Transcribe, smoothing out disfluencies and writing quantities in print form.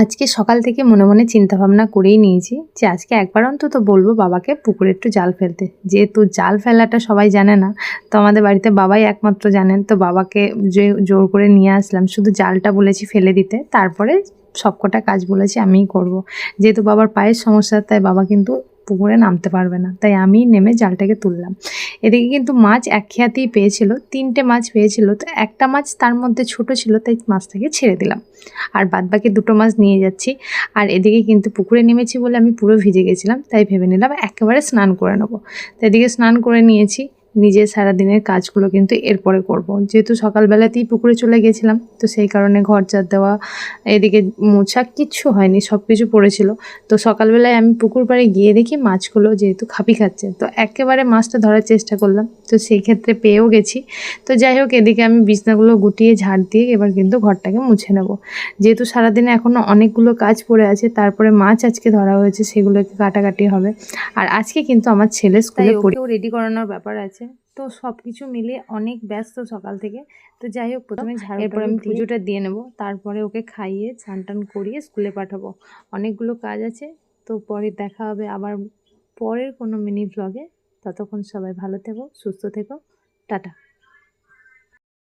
আজকে সকাল থেকে মনে মনে চিন্তা ভাবনা করেই নিয়েছি যে আজকে একবার অন্তত বলবো বাবাকে পুকুরে একটু জাল ফেলতে। যেহেতু জাল ফেলাটা সবাই জানে না, তো আমাদের বাড়িতে বাবাই একমাত্র জানেন। তো বাবাকে যে জোর করে নিয়ে আসলাম, শুধু জালটা বলেছি ফেলে দিতে, তারপরে সবকটা কাজ বলেছি আমিই করব। যেহেতু বাবার পায়ের সমস্যা, তাই বাবা কিন্তু পুকুরে নামতে পারবে না, তাই আমি নেমে জালটাকে তুললাম। এদিকে কিন্তু মাছ এক খেয়াতেই পেয়েছিল, 3টে মাছ পেয়েছিল। তো একটা মাছ তার মধ্যে ছোট ছিল, তাই মাছটাকে ছেড়ে দিলাম, আর বাদবাকি 2টো মাছ নিয়ে যাচ্ছি। আর এদিকে কিন্তু পুকুরে নেমেছি বলে আমি পুরো ভিজে গেছিলাম, তাই ভেবে নিলাম একেবারে স্নান করে নেবো। তো এদিকে স্নান করে নিয়েছি, নিজের সারাদিনের কাজগুলো কিন্তু এরপরে করব। যেহেতু সকালবেলাতেই পুকুরে চলে গেছিলাম, তো সেই কারণে ঘর ঝাড় দেওয়া, এদিকে মোছা কিচ্ছু হয়নি, সব কিছু পড়েছিল। তো সকালবেলায় আমি পুকুর পাড়ে গিয়ে দেখি মাছগুলো যেহেতু খাপি খাচ্ছে, তো একেবারে মাছটা ধরার চেষ্টা করলাম, তো সেই ক্ষেত্রে পেয়েও গেছি। তো যাই হোক, এদিকে আমি বিছনাগুলো গুটিয়ে ঝাড় দিয়ে এবার কিন্তু ঘরটাকে মুছে নেব। যেহেতু সারাদিনে এখনও অনেকগুলো কাজ পড়ে আছে, তারপরে মাছ আজকে ধরা হয়েছে, সেগুলোকে কাটাকাটি হবে। আর আজকে কিন্তু আমার ছেলে স্কুলে ওকেও রেডি করানোর ব্যাপার আছে। তো সব কিছু মিলে অনেক ব্যস্ত সকাল থেকে। তো যাই হোক, প্রথমে এরপর আমি পুজোটা দিয়ে নেব, তারপরে ওকে খাইয়ে স্নান টান করিয়ে স্কুলে পাঠাবো। অনেকগুলো কাজ আছে। তো পরে দেখা হবে আবার পরের কোনো মিনি ব্লগে। ততক্ষণ সবাই ভালো থেকো, সুস্থ থেকো, টাটা।